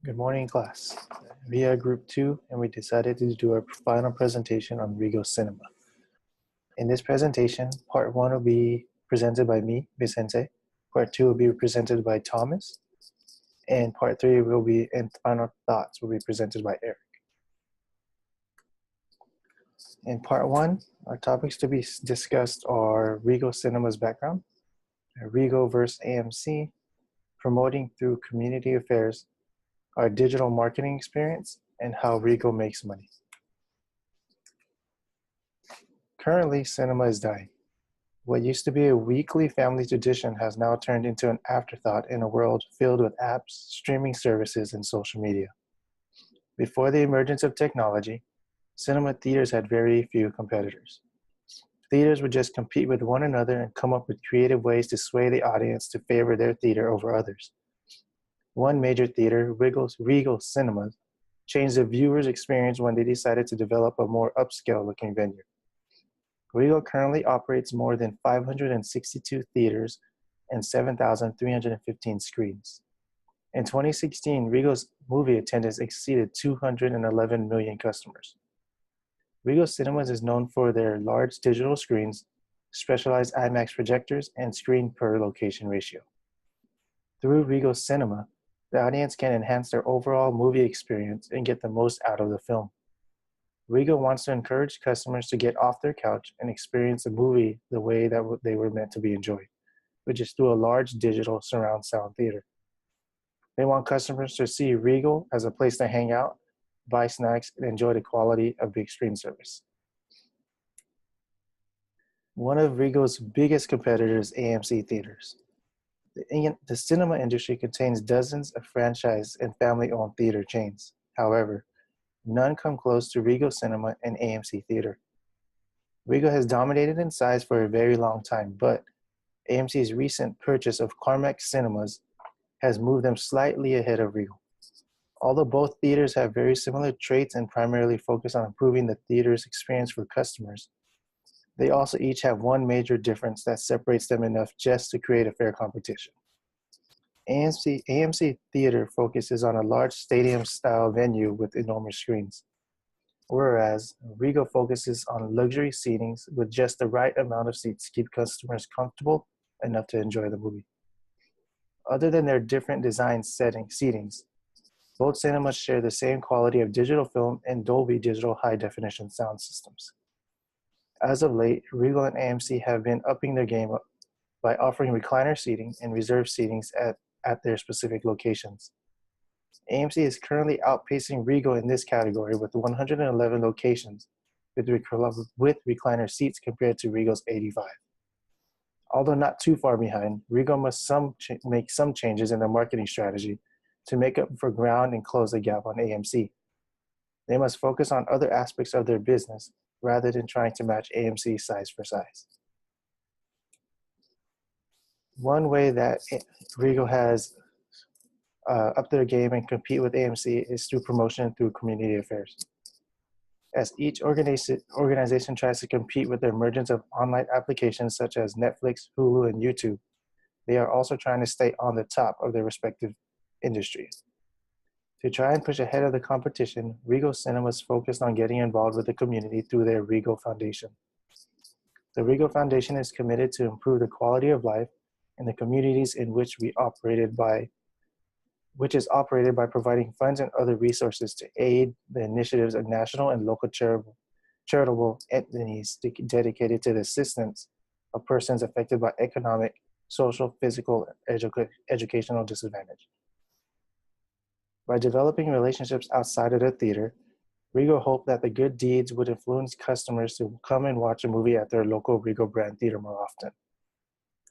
Good morning, class. We are Group 2, and we decided to do our final presentation on Regal Cinema. In this presentation, Part 1 will be presented by me, Vicente. Part 2 will be presented by Thomas. And Part 3 and final thoughts will be presented by Eric. In Part 1, our topics to be discussed are Regal Cinema's background, Regal versus AMC, promoting through community affairs, our digital marketing experience, and how Regal makes money. Currently, cinema is dying. What used to be a weekly family tradition has now turned into an afterthought in a world filled with apps, streaming services, and social media. Before the emergence of technology, cinema theaters had very few competitors. Theaters would just compete with one another and come up with creative ways to sway the audience to favor their theater over others. One major theater, Regal Cinemas, changed the viewer's experience when they decided to develop a more upscale-looking venue. Regal currently operates more than 562 theaters and 7,315 screens. In 2016, Regal's movie attendance exceeded 211 million customers. Regal Cinemas is known for their large digital screens, specialized IMAX projectors, and screen per location ratio. Through Regal Cinema, the audience can enhance their overall movie experience and get the most out of the film. Regal wants to encourage customers to get off their couch and experience a movie the way that they were meant to be enjoyed, which is through a large digital surround sound theater. They want customers to see Regal as a place to hang out, buy snacks, and enjoy the quality of big screen service. One of Regal's biggest competitors is AMC theaters. The cinema industry contains dozens of franchise and family-owned theater chains. However, none come close to Regal Cinema and AMC Theater. Regal has dominated in size for a very long time, but AMC's recent purchase of Carmack Cinemas has moved them slightly ahead of Regal. Although both theaters have very similar traits and primarily focus on improving the theater's experience for customers, they also each have one major difference that separates them enough just to create a fair competition. AMC Theater focuses on a large stadium-style venue with enormous screens, whereas Regal focuses on luxury seatings with just the right amount of seats to keep customers comfortable enough to enjoy the movie. Other than their different design seatings, both cinemas share the same quality of digital film and Dolby Digital high-definition sound systems. As of late, Regal and AMC have been upping their game by offering recliner seating and reserved seatings at their specific locations. AMC is currently outpacing Regal in this category with 111 locations with recliner seats compared to Regal's 85. Although not too far behind, Regal must make some changes in their marketing strategy to make up for ground and close the gap on AMC. They must focus on other aspects of their business rather than trying to match AMC size for size. One way that Regal has upped their game and compete with AMC is through promotion through community affairs. As each organization tries to compete with the emergence of online applications such as Netflix, Hulu, and YouTube, they are also trying to stay on the top of their respective industries. To try and push ahead of the competition, Regal Cinemas focused on getting involved with the community through their Regal Foundation. The Regal Foundation is committed to improve the quality of life in the communities in which is operated by providing funds and other resources to aid the initiatives of national and local charitable entities dedicated to the assistance of persons affected by economic, social, physical, educational disadvantage. By developing relationships outside of the theater, Regal hoped that the good deeds would influence customers to come and watch a movie at their local Regal brand theater more often.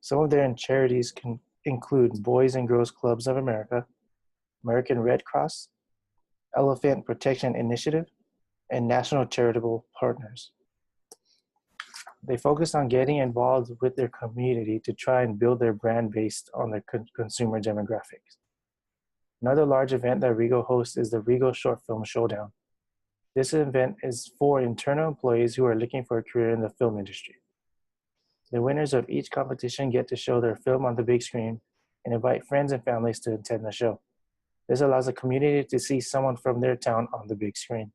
Some of their charities can include Boys and Girls Clubs of America, American Red Cross, Elephant Protection Initiative, and National Charitable Partners. They focus on getting involved with their community to try and build their brand based on their consumer demographics. Another large event that Regal hosts is the Regal Short Film Showdown. This event is for internal employees who are looking for a career in the film industry. The winners of each competition get to show their film on the big screen and invite friends and families to attend the show. This allows the community to see someone from their town on the big screen.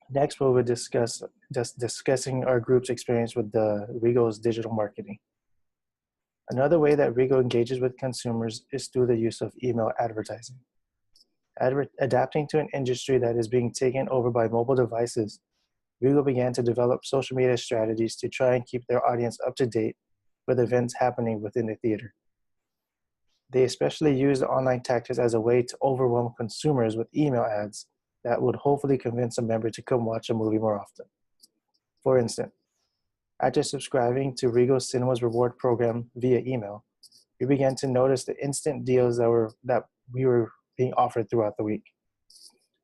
Next, we will discussing our group's experience with the Regal's digital marketing. Another way that Regal engages with consumers is through the use of email advertising. Adapting to an industry that is being taken over by mobile devices, Regal began to develop social media strategies to try and keep their audience up to date with events happening within the theater. They especially used online tactics as a way to overwhelm consumers with email ads that would hopefully convince a member to come watch a movie more often. For instance, after subscribing to Regal Cinemas reward program via email, we began to notice the instant deals that we were being offered throughout the week.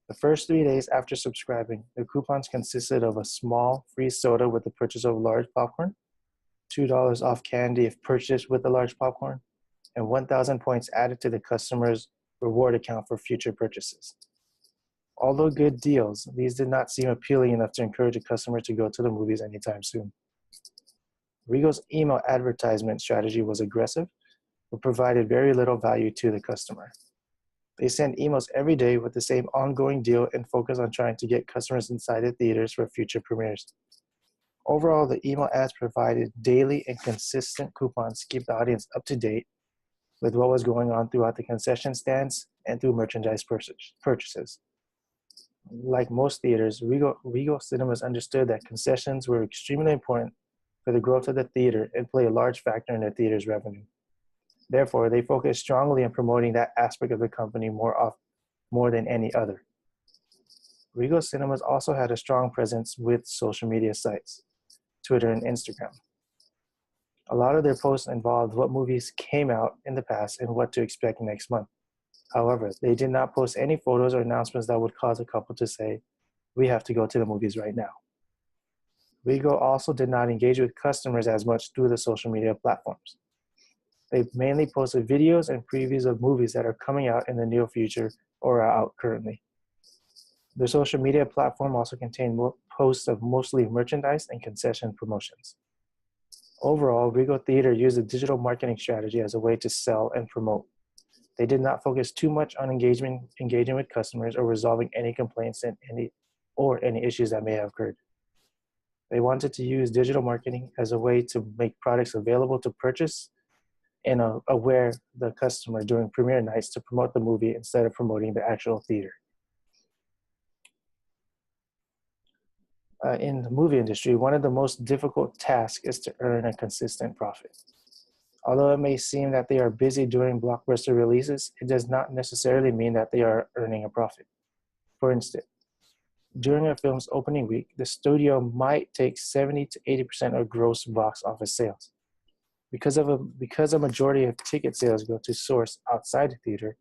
The first 3 days after subscribing, the coupons consisted of a small free soda with the purchase of a large popcorn, $2 off candy if purchased with a large popcorn, and 1,000 points added to the customer's reward account for future purchases. Although good deals, these did not seem appealing enough to encourage a customer to go to the movies anytime soon. Regal's email advertisement strategy was aggressive, but provided very little value to the customer. They sent emails every day with the same ongoing deal and focus on trying to get customers inside the theaters for future premieres. Overall, the email ads provided daily and consistent coupons to keep the audience up to date with what was going on throughout the concession stands and through merchandise purchases. Like most theaters, Regal Cinemas understood that concessions were extremely important for the growth of the theater and play a large factor in the theater's revenue. Therefore, they focused strongly on promoting that aspect of the company more than any other. Regal Cinemas also had a strong presence with social media sites, Twitter and Instagram. A lot of their posts involved what movies came out in the past and what to expect next month. However, they did not post any photos or announcements that would cause a couple to say, "We have to go to the movies right now." Regal also did not engage with customers as much through the social media platforms. They mainly posted videos and previews of movies that are coming out in the near future or are out currently. Their social media platform also contained posts of mostly merchandise and concession promotions. Overall, Regal Theater used a digital marketing strategy as a way to sell and promote. They did not focus too much on engaging with customers or resolving any complaints and any issues that may have occurred. They wanted to use digital marketing as a way to make products available to purchase and aware the customer during premiere nights to promote the movie instead of promoting the actual theater. In the movie industry, one of the most difficult tasks is to earn a consistent profit. Although it may seem that they are busy during blockbuster releases, it does not necessarily mean that they are earning a profit. For instance, during a film's opening week, the studio might take 70 to 80% of gross box office sales. Because a majority of ticket sales go to source outside the theater,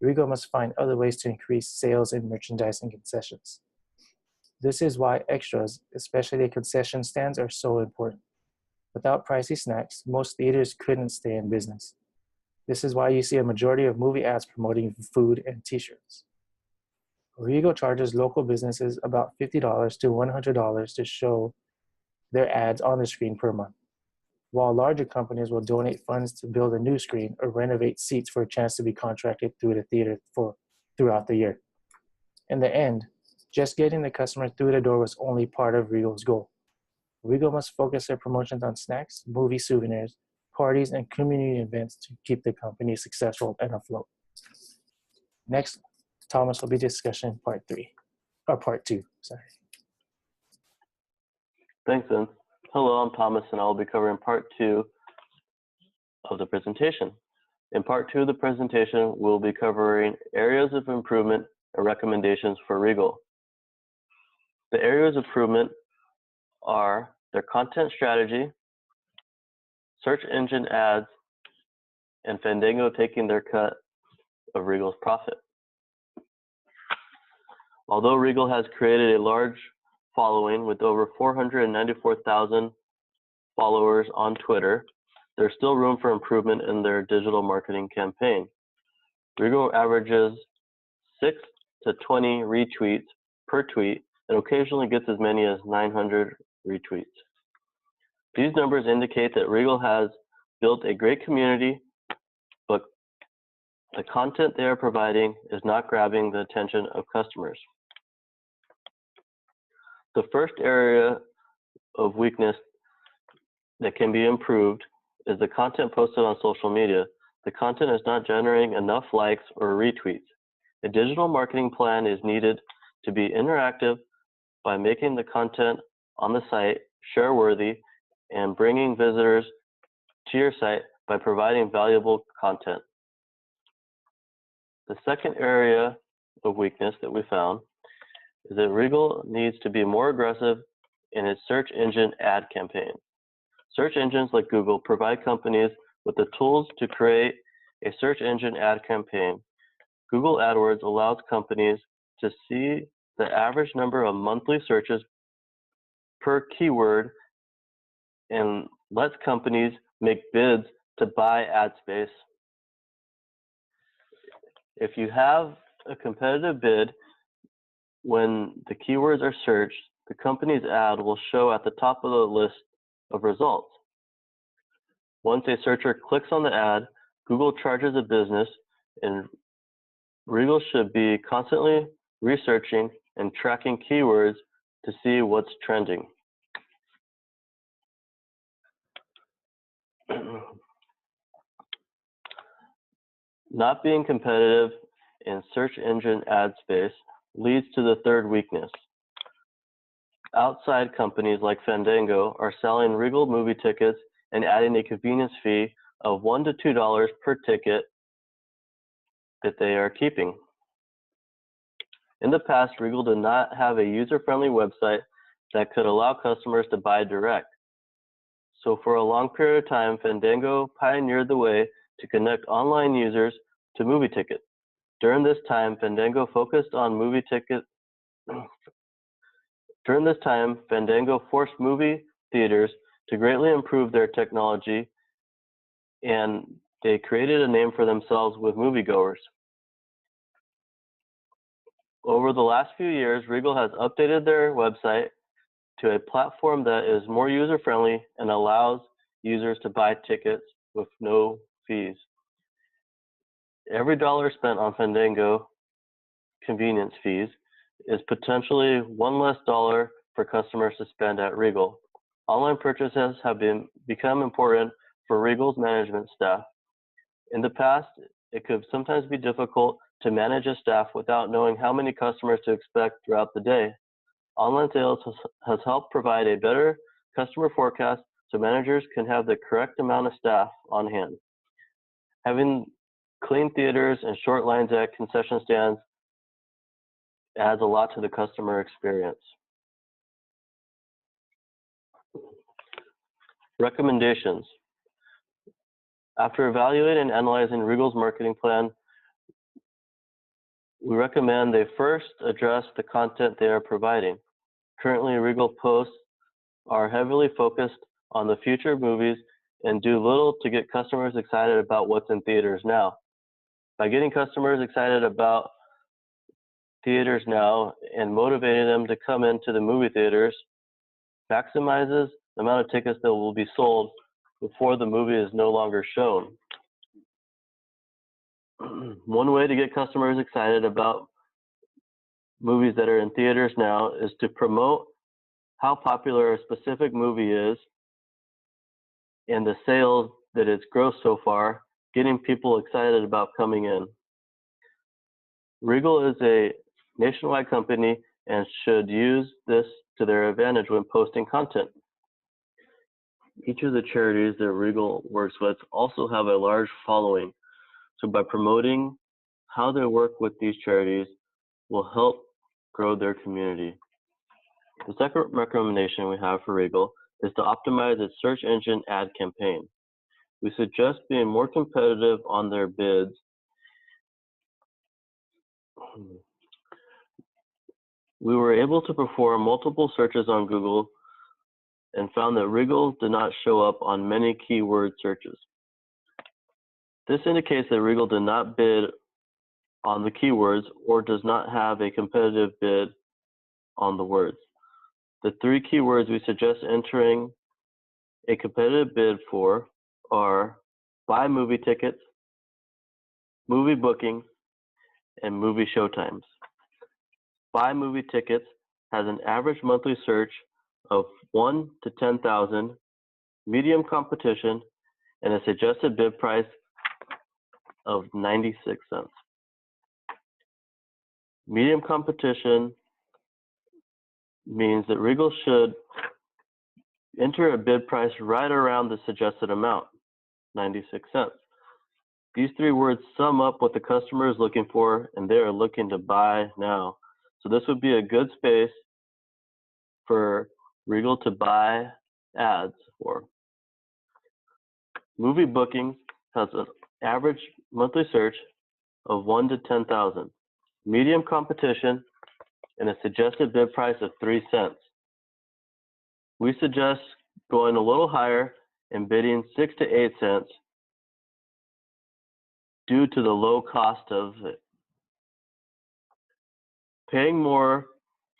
Regal must find other ways to increase sales in merchandise and concessions. This is why extras, especially concession stands, are so important. Without pricey snacks, most theaters couldn't stay in business. This is why you see a majority of movie ads promoting food and t-shirts. Regal charges local businesses about $50 to $100 to show their ads on the screen per month, while larger companies will donate funds to build a new screen or renovate seats for a chance to be contracted through the theater throughout the year. In the end, just getting the customer through the door was only part of Regal's goal. Regal must focus their promotions on snacks, movie souvenirs, parties, and community events to keep the company successful and afloat. Next, Thomas will be discussing part two. Thanks, Vince. Hello, I'm Thomas, and I will be covering part 2 of the presentation. In part 2 of the presentation, we'll be covering areas of improvement and recommendations for Regal. The areas of improvement are their content strategy, search engine ads, and Fandango taking their cut of Regal's profit. Although Regal has created a large following with over 494,000 followers on Twitter, there's still room for improvement in their digital marketing campaign. Regal averages 6 to 20 retweets per tweet and occasionally gets as many as 900 retweets. These numbers indicate that Regal has built a great community, but the content they are providing is not grabbing the attention of customers. The first area of weakness that can be improved is the content posted on social media. The content is not generating enough likes or retweets. A digital marketing plan is needed to be interactive by making the content on the site share-worthy and bringing visitors to your site by providing valuable content. The second area of weakness that we found is that Regal needs to be more aggressive in its search engine ad campaign. Search engines like Google provide companies with the tools to create a search engine ad campaign. Google AdWords allows companies to see the average number of monthly searches per keyword and lets companies make bids to buy ad space. If you have a competitive bid, when the keywords are searched, the company's ad will show at the top of the list of results. Once a searcher clicks on the ad, Google charges a business, and Regal should be constantly researching and tracking keywords to see what's trending. Not being competitive in search engine ad space leads to the third weakness. Outside companies like Fandango are selling Regal movie tickets and adding a convenience fee of $1 to $2 per ticket that they are keeping. In the past, Regal did not have a user-friendly website that could allow customers to buy direct. So for a long period of time, Fandango pioneered the way to connect online users to movie tickets. During this time, Fandango forced movie theaters to greatly improve their technology, and they created a name for themselves with moviegoers. Over the last few years, Regal has updated their website to a platform that is more user-friendly and allows users to buy tickets with no fees. Every dollar spent on Fandango convenience fees is potentially one less dollar for customers to spend at Regal. Online purchases have become important for Regal's management staff. In the past, it could sometimes be difficult to manage a staff without knowing how many customers to expect throughout the day. Online sales has helped provide a better customer forecast so managers can have the correct amount of staff on hand. Having clean theaters and short lines at concession stands adds a lot to the customer experience. Recommendations. After evaluating and analyzing Regal's marketing plan, we recommend they first address the content they are providing. Currently, Regal posts are heavily focused on the future movies and do little to get customers excited about what's in theaters now. By getting customers excited about theaters now and motivating them to come into the movie theaters maximizes the amount of tickets that will be sold before the movie is no longer shown. One way to get customers excited about movies that are in theaters now is to promote how popular a specific movie is and the sales that it's grossed so far, getting people excited about coming in. Regal is a nationwide company and should use this to their advantage when posting content. Each of the charities that Regal works with also have a large following. So by promoting how they work with these charities will help grow their community. The second recommendation we have for Regal is to optimize its search engine ad campaign. We suggest being more competitive on their bids. We were able to perform multiple searches on Google and found that Regal did not show up on many keyword searches. This indicates that Regal did not bid on the keywords or does not have a competitive bid on the words. The three keywords we suggest entering a competitive bid for are buy movie tickets, movie bookings, and movie showtimes. Buy movie tickets has an average monthly search of 1 to 10,000, medium competition, and a suggested bid price of 96 cents. Medium competition means that Regal should enter a bid price right around the suggested amount, 96 cents. These three words sum up what the customer is looking for, and they are looking to buy now. So this would be a good space for Regal to buy ads for. Movie bookings has an average monthly search of 1 to 10,000, medium competition, and a suggested bid price of 3 cents. We suggest going a little higher and bidding 6 to 8 cents due to the low cost of it. Paying more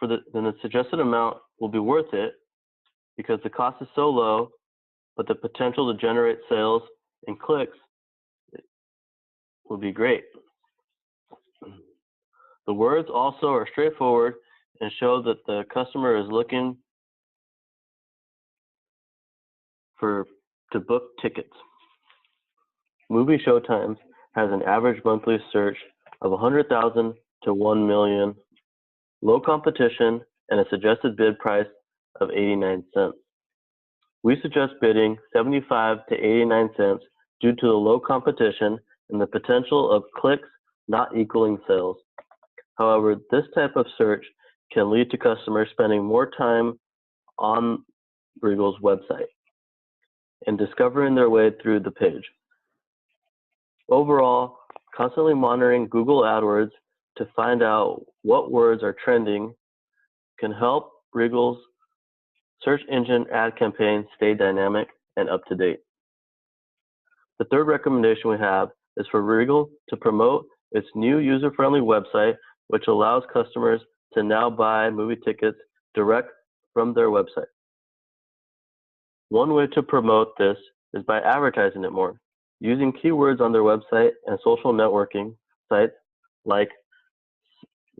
than the suggested amount will be worth it because the cost is so low, but the potential to generate sales and clicks will be great. The words also are straightforward and show that the customer is looking to book tickets. Movie showtimes has an average monthly search of 100,000 to 1 million, low competition, and a suggested bid price of 89 cents. We suggest bidding 75 to 89 cents due to the low competition and the potential of clicks not equaling sales. However, this type of search can lead to customers spending more time on Regal's website and discovering their way through the page. Overall, constantly monitoring Google AdWords to find out what words are trending can help Regal's search engine ad campaigns stay dynamic and up to date. The third recommendation we have is for Regal to promote its new user-friendly website, which allows customers to now buy movie tickets direct from their website. One way to promote this is by advertising it more, using keywords on their website and social networking sites like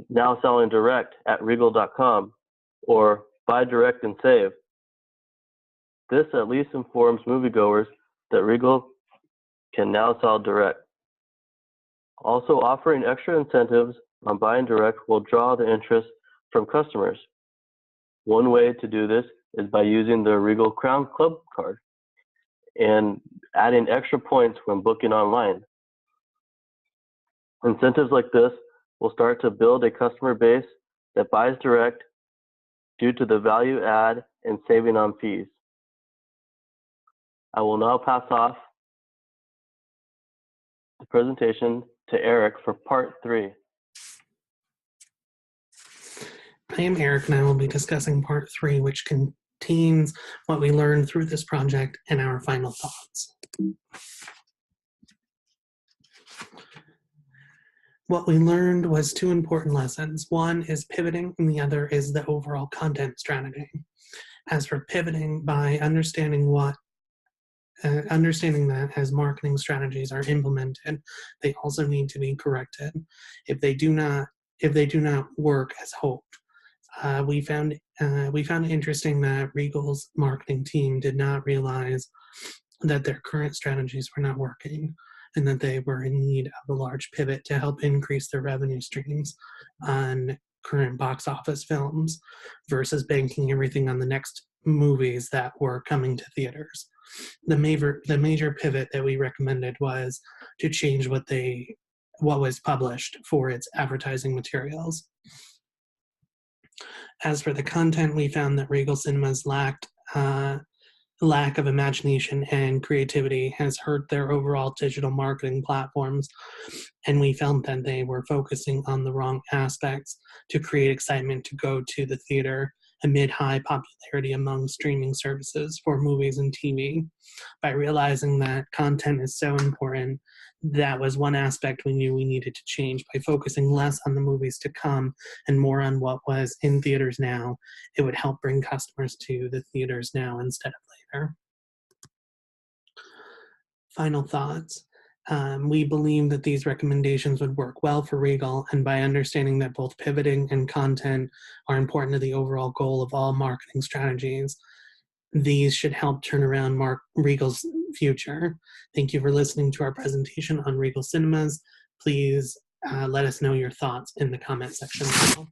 now selling direct at regal.com or buy direct and save. This at least informs moviegoers that Regal can now sell direct. Also, offering extra incentives on buying direct will draw the interest from customers. One way to do this is by using the Regal Crown Club card and adding extra points when booking online. Incentives like this will start to build a customer base that buys direct due to the value add and saving on fees. I will now pass off the presentation to Eric for part 3. I am Eric, and I will be discussing part 3, which contains what we learned through this project and our final thoughts. What we learned was 2 important lessons. One is pivoting, and the other is the overall content strategy. As for pivoting, by understanding that as marketing strategies are implemented, they also need to be corrected if they do not work as hoped. We found it interesting that Regal's marketing team did not realize that their current strategies were not working and that they were in need of a large pivot to help increase their revenue streams on current box office films versus banking everything on the next movies that were coming to theaters. The major pivot that we recommended was to change what was published for its advertising materials. As for the content, we found that Regal Cinemas lack of imagination and creativity has hurt their overall digital marketing platforms, and we found that they were focusing on the wrong aspects to create excitement to go to the theater amid high popularity among streaming services for movies and TV. By realizing that content is so important, that was one aspect we knew we needed to change. By focusing less on the movies to come and more on what was in theaters now, it would help bring customers to the theaters now instead of later. Final thoughts. We believe that these recommendations would work well for Regal, and by understanding that both pivoting and content are important to the overall goal of all marketing strategies, these should help turn around Regal's future. Thank you for listening to our presentation on Regal Cinemas. Please let us know your thoughts in the comment section below.